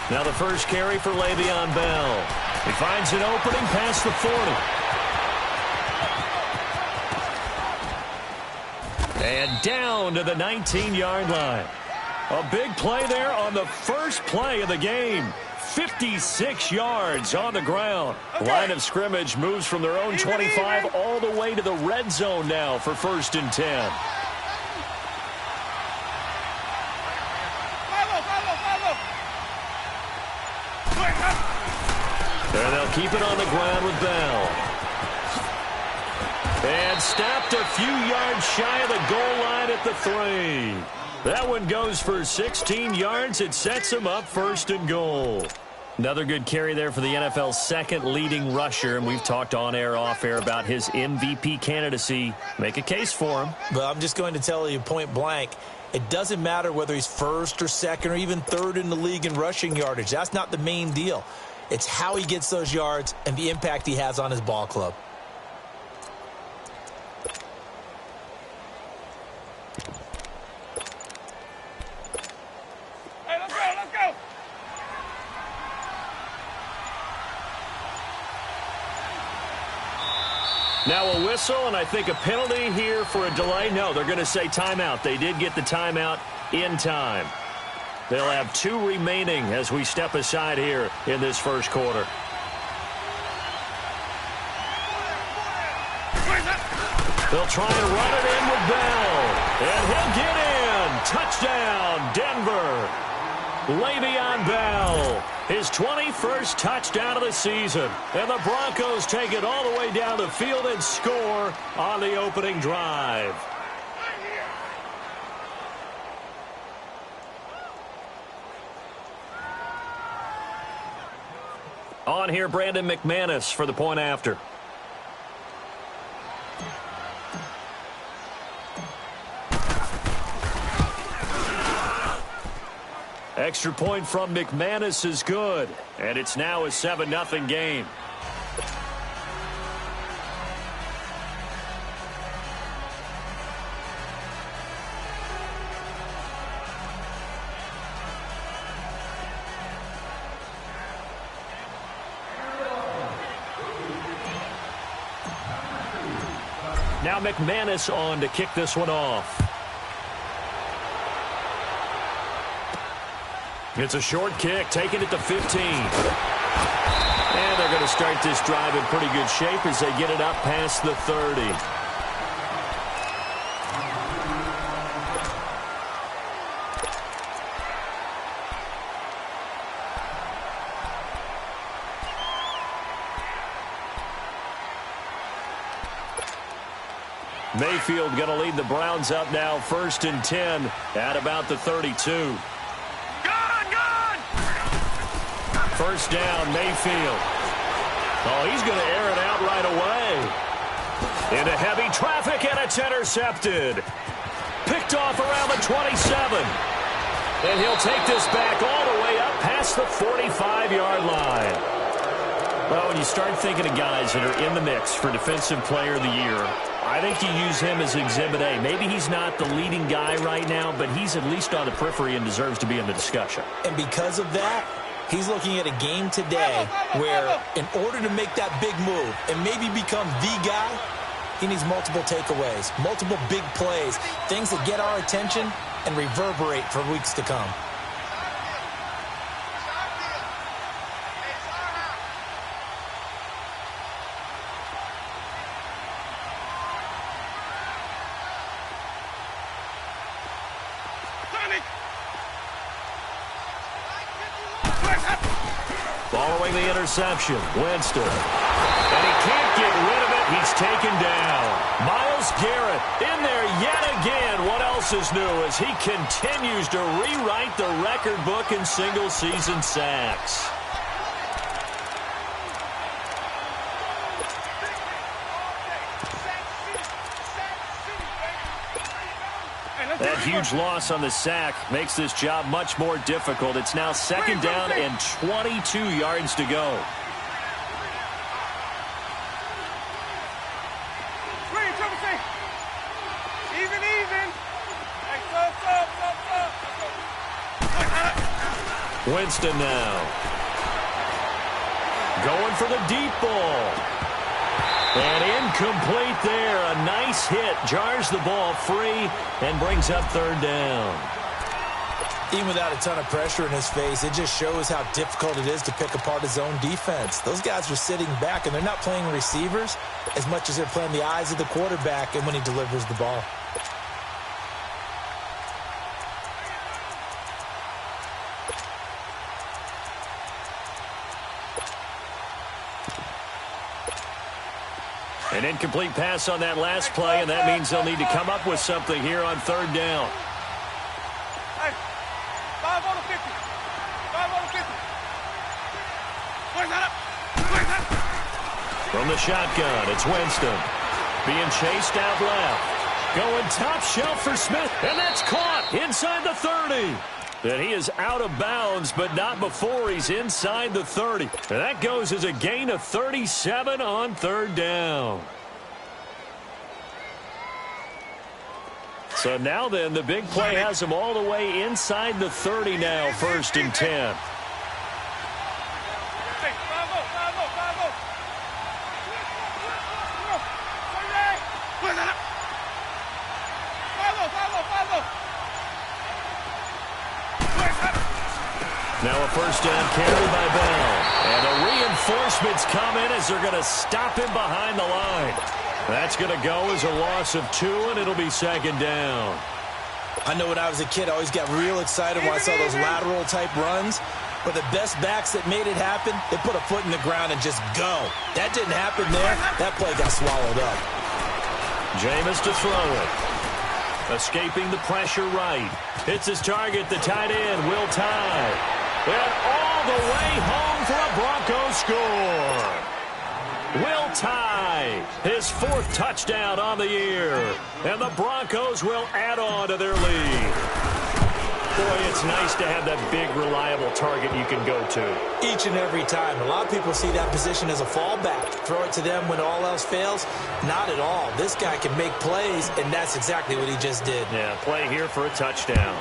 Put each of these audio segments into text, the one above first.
Now the first carry for Le'Veon Bell. He finds an opening past the 40. And down to the 19-yard line. A big play there on the first play of the game. 56 yards on the ground. Line of scrimmage moves from their own 25 all the way to the red zone now for 1st and 10. There they'll keep it on the ground with Bell. And stopped a few yards shy of the goal line at the 3. That one goes for 16 yards. It sets him up 1st and goal. Another good carry there for the NFL's second leading rusher, and we've talked on air, off air about his MVP candidacy. Make a case for him. Well, I'm just going to tell you point blank, it doesn't matter whether he's 1st or 2nd or even 3rd in the league in rushing yardage. That's not the main deal. It's how he gets those yards and the impact he has on his ball club. Now a whistle, and I think a penalty here for a delay. No, they're going to say timeout. They did get the timeout in time. They'll have 2 remaining as we step aside here in this first quarter. They'll try and run it in with Bell. And he'll get in. Touchdown, Denver. Le'Veon Bell, his 21st touchdown of the season. And the Broncos take it all the way down the field and score on the opening drive. On here, Brandon McManus for the point after. Extra point from McManus is good, and it's now a 7-0 game. Now McManus on to kick this one off. It's a short kick, taking it to 15. And they're going to start this drive in pretty good shape as they get it up past the 30. Mayfield going to lead the Browns up now, 1st and 10 at about the 32. First down, Mayfield. Oh, he's going to air it out right away. Into heavy traffic, and it's intercepted. Picked off around the 27. And he'll take this back all the way up past the 45-yard line. Well, when you start thinking of guys that are in the mix for Defensive Player of the Year, I think you use him as Exhibit A. Maybe he's not the leading guy right now, but he's at least on the periphery and deserves to be in the discussion. And because of that, he's looking at a game today where in order to make that big move and maybe become the guy, he needs multiple takeaways, multiple big plays, things that get our attention and reverberate for weeks to come. Following the interception, Winston. And he can't get rid of it. He's taken down. Myles Garrett in there yet again. What else is new as he continues to rewrite the record book in single-season sacks. That huge loss on the sack makes this job much more difficult. It's now 2nd down and 22 yards to go. Winston now. Going for the deep ball. And incomplete there. A nice hit. Jars the ball free and brings up third down. Even without a ton of pressure in his face, it just shows how difficult it is to pick apart his own defense. Those guys are sitting back, and they're not playing receivers as much as they're playing the eyes of the quarterback and when he delivers the ball. An incomplete pass on that last play, and that means they'll need to come up with something here on third down. From the shotgun, it's Winston. Being chased out left. Going top shelf for Smith, and that's caught inside the 30. And he is out of bounds, but not before he's inside the 30. And that goes as a gain of 37 on third down. So now then, the big play has him all the way inside the 30 now, 1st and 10. Now a first down carry by Bell. And the reinforcements come in as they're going to stop him behind the line. That's going to go as a loss of 2, and it'll be second down. I know when I was a kid, I always got real excited when I saw those lateral-type runs. But the best backs that made it happen, they put a foot in the ground and just go. That didn't happen there. That play got swallowed up. Jameis to throw it. Escaping the pressure right. Hits his target, the tight end, Will Tye. And all the way home for a Broncos score. Will Tye, his 4th touchdown on the year. And the Broncos will add on to their lead. Boy, it's nice to have that big, reliable target you can go to. Each and every time. A lot of people see that position as a fallback. Throw it to them when all else fails. Not at all. This guy can make plays, and that's exactly what he just did. Yeah, play here for a touchdown.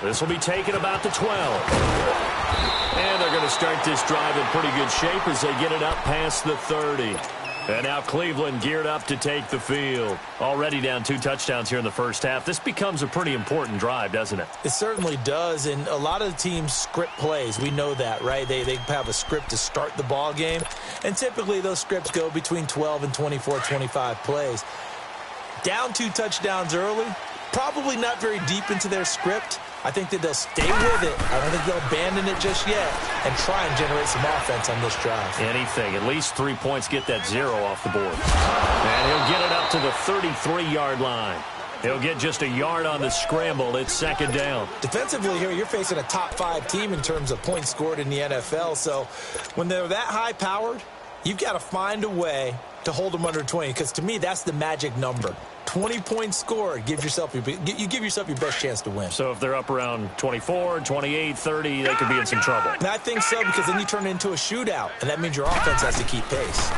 This will be taken about the 12. And they're going to start this drive in pretty good shape as they get it up past the 30. And now Cleveland geared up to take the field. Already down 2 touchdowns here in the first half. This becomes a pretty important drive, doesn't it? It certainly does, and a lot of the teams script plays. We know that, right? They have a script to start the ball game, and typically those scripts go between 12 and 24, 25 plays. Down 2 touchdowns early, probably not very deep into their script. I think that they'll stay with it. I don't think they'll abandon it just yet and try and generate some offense on this drive. Anything. At least 3 points, get that 0 off the board. And he'll get it up to the 33-yard line. He'll get just a yard on the scramble. It's second down. Defensively here, you're facing a top 5 team in terms of points scored in the NFL. So when they're that high-powered, you've got to find a way to hold them under 20, because to me, that's the magic number. 20 points scored, you give yourself your best chance to win. So if they're up around 24, 28, 30, they could be in some trouble. And I think so, because then you turn it into a shootout, and that means your offense has to keep pace.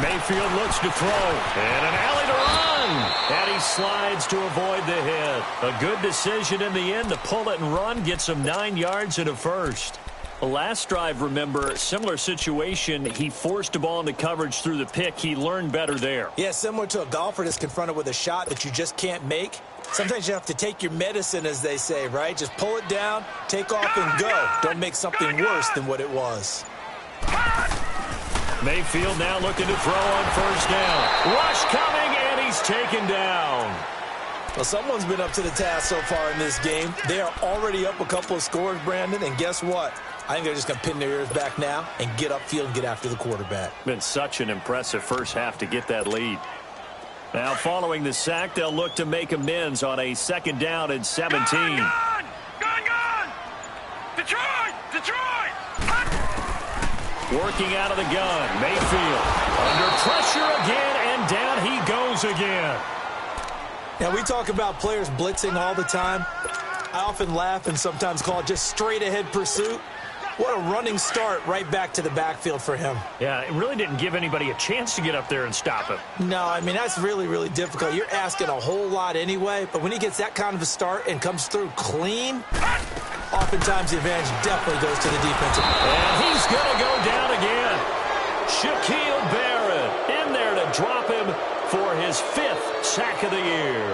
Mayfield looks to throw, and an alley to run. And he slides to avoid the hit. A good decision in the end to pull it and run, gets him 9 yards and a first. The last drive, remember, similar situation. He forced a ball into coverage through the pick. He learned better there. Yeah, similar to a golfer that's confronted with a shot that you just can't make. Sometimes you have to take your medicine, as they say, right? Just pull it down, take off, and go. Don't make something worse than what it was. Mayfield now looking to throw on first down. Rush coming, and he's taken down. Well, someone's been up to the task so far in this game. They are already up a couple of scores, Brandon, and guess what? I think they're just going to pin their ears back now and get upfield and get after the quarterback. Been such an impressive first half to get that lead. Now, following the sack, they'll look to make amends on a second down and 17. Gone! Detroit! Working out of the gun, Mayfield under pressure again, and down he goes again. Now, we talk about players blitzing all the time. I often laugh and sometimes call it just straight-ahead pursuit. What a running start right back to the backfield for him. Yeah, it really didn't give anybody a chance to get up there and stop him. No, I mean, that's really, really difficult. You're asking a whole lot anyway, but when he gets that kind of a start and comes through clean, oftentimes the advantage definitely goes to the defensive. And he's going to go down again. Shaquille Barrett in there to drop him for his 5th sack of the year.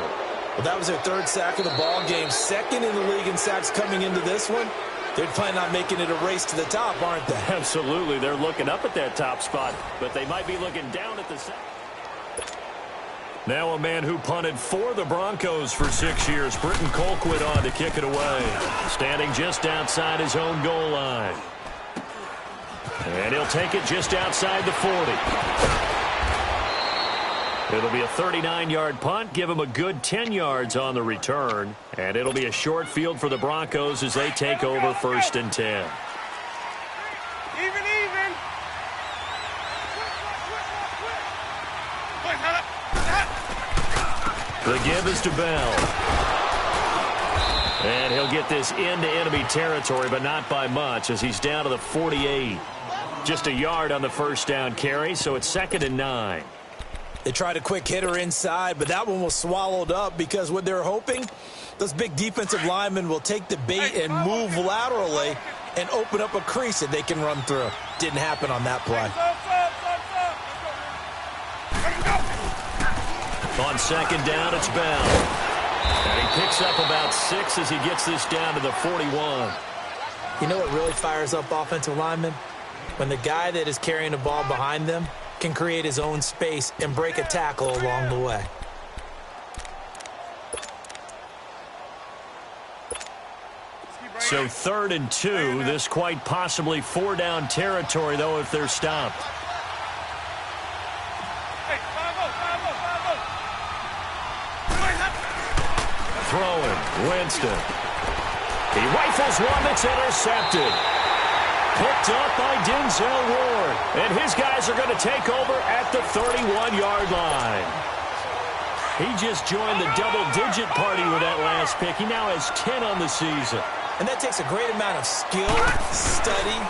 Well, that was their 3rd sack of the ball game. 2nd in the league in sacks coming into this one. They're planning on making it a race to the top, aren't they? Absolutely. They're looking up at that top spot, but they might be looking down at the second. Now a man who punted for the Broncos for 6 years, Britton Colquitt on to kick it away. Standing just outside his own goal line. And he'll take it just outside the 40. It'll be a 39-yard punt, give him a good 10 yards on the return. And it'll be a short field for the Broncos as they take over 1st and 10. Even. The give is to Bell. And he'll get this into enemy territory, but not by much as he's down to the 48. Just a yard on the 1st down carry, so it's 2nd and 9. They tried a quick hitter inside, but that one was swallowed up because what they're hoping, those big defensive linemen will take the bait and move laterally and open up a crease that they can run through. Didn't happen on that play. On 2nd down, it's Bell. And he picks up about 6 as he gets this down to the 41. You know what really fires up offensive linemen? When the guy that is carrying the ball behind them can create his own space and break a tackle along the way. So 3rd and 2, this quite possibly 4-down territory, though, if they're stopped. Throwing, Winston. He rifles one that's intercepted. Picked up by Denzel Ward. And his guys are going to take over at the 31-yard line. He just joined the double-digit party with that last pick. He now has 10 on the season. And that takes a great amount of skill, study,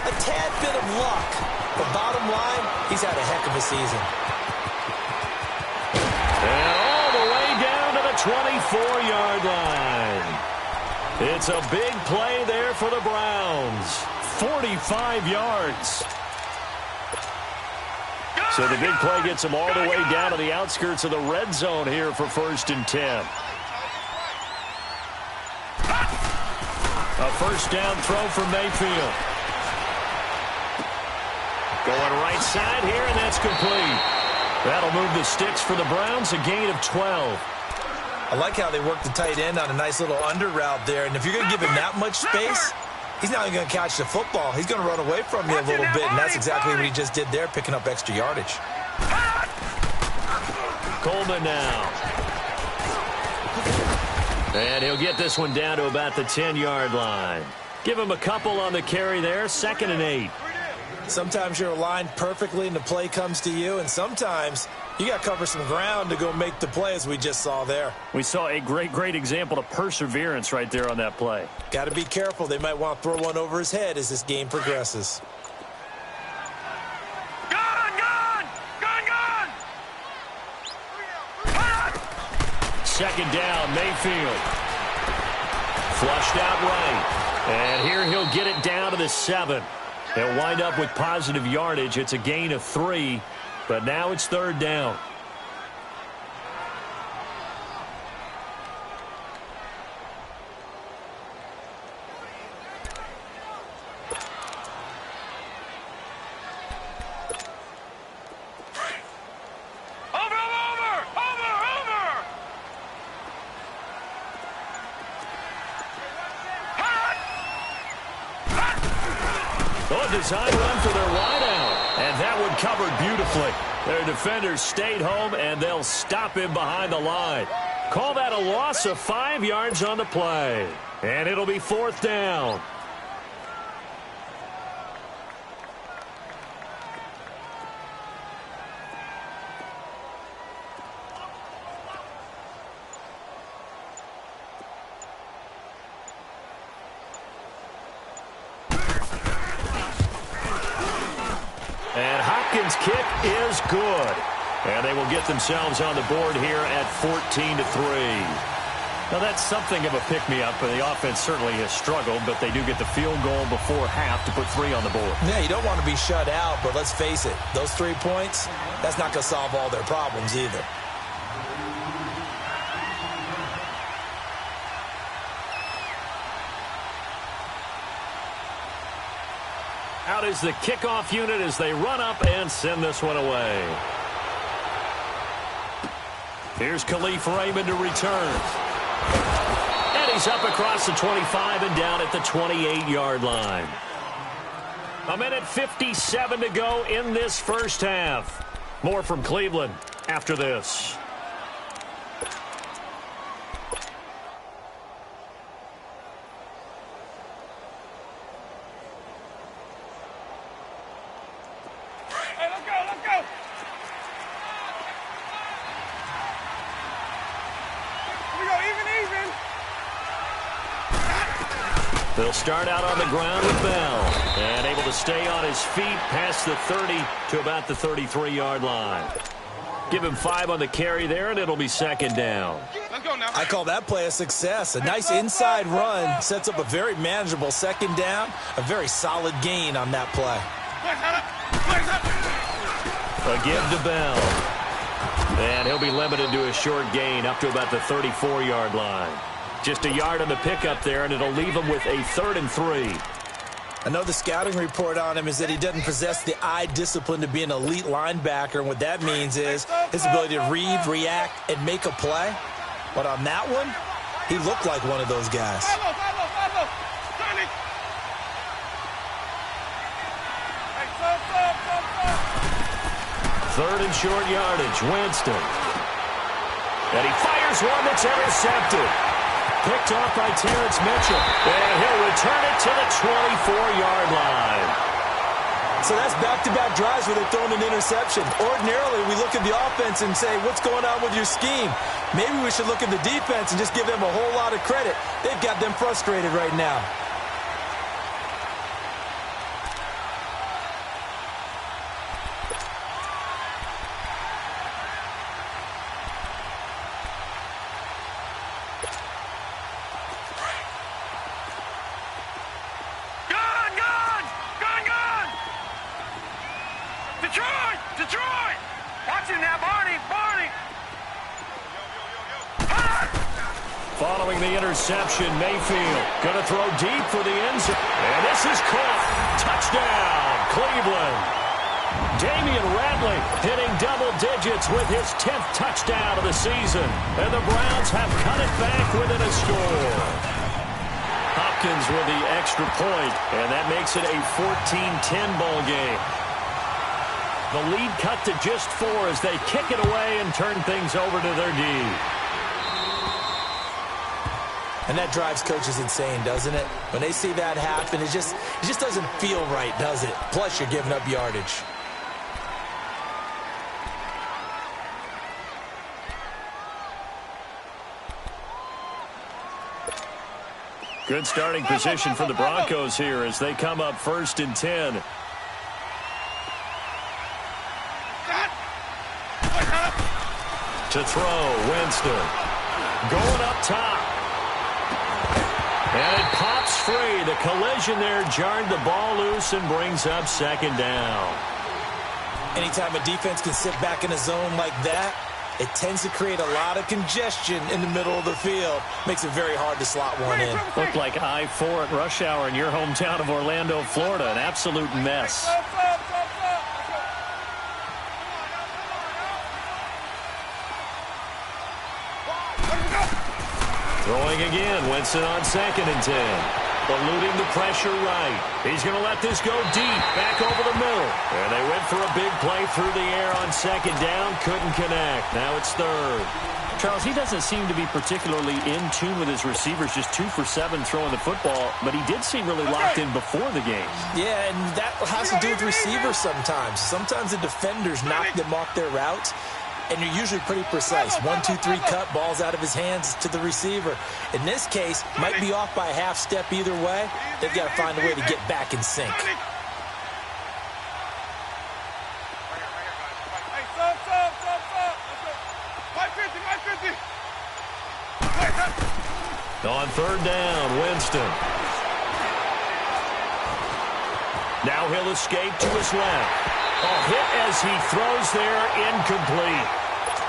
a tad bit of luck. But bottom line, he's had a heck of a season. And all the way down to the 24-yard line. It's a big play there for the Browns. 45 yards. So the big play gets him all the way down to the outskirts of the red zone here for 1st and 10. A 1st down throw for Mayfield. Going right side here, and that's complete. That'll move the sticks for the Browns, a gain of 12. I like how they work the tight end on a nice little under route there. And if you're going to give him that much space, he's not even going to catch the football. He's going to run away from you a little bit, and that's exactly what he just did there, picking up extra yardage. Coleman now. And he'll get this one down to about the 10-yard line. Give him a couple on the carry there, 2nd and 8. Sometimes you're aligned perfectly and the play comes to you, and sometimes you got to cover some ground to go make the play, as we just saw there. We saw a great example of perseverance right there on that play. Got to be careful. They might want to throw one over his head as this game progresses. Gone! 2nd down, Mayfield. Flushed out right. And here he'll get it down to the 7. They'll wind up with positive yardage. It's a gain of 3, but now it's 3rd down. Design run for their wideout, and that one covered beautifully. Their defenders stayed home, and they'll stop him behind the line. Call that a loss of 5 yards on the play, and it'll be 4th down. Hopkins' kick is good. And they will get themselves on the board here at 14-3. Now, that's something of a pick-me-up. The offense certainly has struggled, but they do get the field goal before half to put 3 on the board. Yeah, you don't want to be shut out, but let's face it, those 3 points, that's not going to solve all their problems either. Out is the kickoff unit as they run up and send this one away. Here's Khalif Raymond to return. And he's up across the 25 and down at the 28-yard line. 1:57 to go in this first half. More from Cleveland after this. They'll start out on the ground with Bell. And able to stay on his feet past the 30 to about the 33-yard line. Give him 5 on the carry there, and it'll be second down. I call that play a success. A nice inside run sets up a very manageable second down. A very solid gain on that play. A give to Bell. And he'll be limited to a short gain up to about the 34-yard line. Just a yard on the pickup there, and it'll leave him with a 3rd and 3. I know the scouting report on him is that he doesn't possess the eye discipline to be an elite linebacker, and what that means is his ability to read, react, and make a play. But on that one, he looked like one of those guys. Third and short yardage, Winston. And he fires one that's intercepted. Picked off by Terrence Mitchell. And he'll return it to the 24-yard line. So that's back-to-back drives where they're throwing an interception. Ordinarily, we look at the offense and say, what's going on with your scheme? Maybe we should look at the defense and just give them a whole lot of credit. They've got them frustrated right now. Detroit! Watch him now, Barney! Following the interception, Mayfield going to throw deep for the end zone. And this is caught. Touchdown, Cleveland. Damian Ratley hitting double digits with his 10th touchdown of the season. And the Browns have cut it back within a score. Hopkins with the extra point, and that makes it a 14-10 ball game. The lead cut to just 4 as they kick it away and turn things over to their D. And that drives coaches insane, doesn't it? When they see that happen, it just doesn't feel right, does it? Plus, you're giving up yardage. Good starting position for the Broncos here as they come up 1st and 10. To throw, Winston. Going up top. And it pops free. The collision there jarred the ball loose and brings up 2nd down. Anytime a defense can sit back in a zone like that, it tends to create a lot of congestion in the middle of the field. Makes it very hard to slot one in. Looked like I-4 at rush hour in your hometown of Orlando, Florida. An absolute mess. Throwing again, Winston on 2nd and 10. Eluding the pressure right. He's going to let this go deep, back over the middle. And they went for a big play through the air on 2nd down. Couldn't connect. Now it's 3rd. Charles, he doesn't seem to be particularly in tune with his receivers, just 2 for 7 throwing the football, but he did seem really locked in before the game. Yeah, and that has to do with receivers sometimes. Sometimes the defenders knock them off their routes, and you're usually pretty precise. 1, 2, 3 cut, balls out of his hands to the receiver. In this case, might be off by a half step either way. They've got to find a way to get back in sync. On third down, Winston. Now he'll escape to his left. A hit as he throws there, incomplete.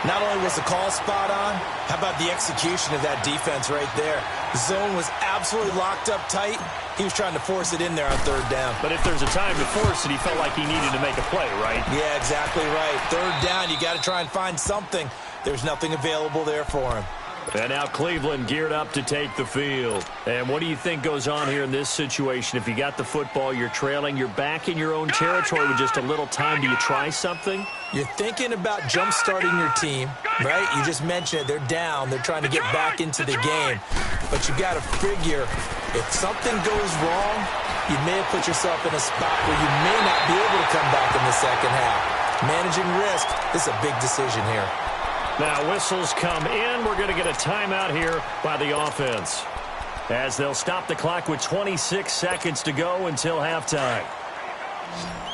Not only was the call spot on, how about the execution of that defense right there? The zone was absolutely locked up tight. He was trying to force it in there on third down. But if there's a time to force it, he felt like he needed to make a play, right? Yeah, exactly right. Third down, you got to try and find something. There's nothing available there for him. And now Cleveland geared up to take the field. And what do you think goes on here in this situation? If you got the football, you're trailing, you're back in your own territory with just a little time. Do you try something? You're thinking about jump-starting your team, right? You just mentioned it. They're down. They're trying to get back into the game. But you got to figure, if something goes wrong, you may have put yourself in a spot where you may not be able to come back in the second half. Managing risk is a big decision here. Now whistles come in. We're going to get a timeout here by the offense, as they'll stop the clock with 26 seconds to go until halftime.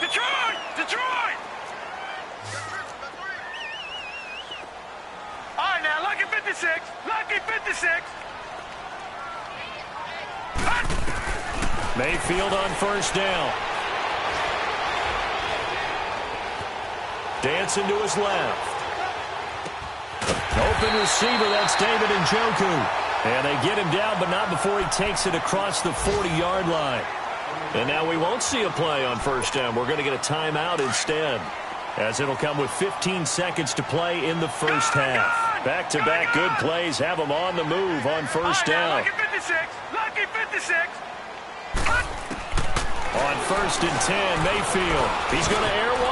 Detroit! Detroit! All right, now, lucky 56. Lucky 56. Mayfield on first down. Dancing to his left. Open receiver, that's David Njoku. And they get him down, but not before he takes it across the 40-yard line. And now we won't see a play on first down. We're going to get a timeout instead, as it'll come with 15 seconds to play in the first half. Back-to-back good plays have them on the move on first down. Lucky 56. Lucky 56. On first and 10, Mayfield. He's going to air one.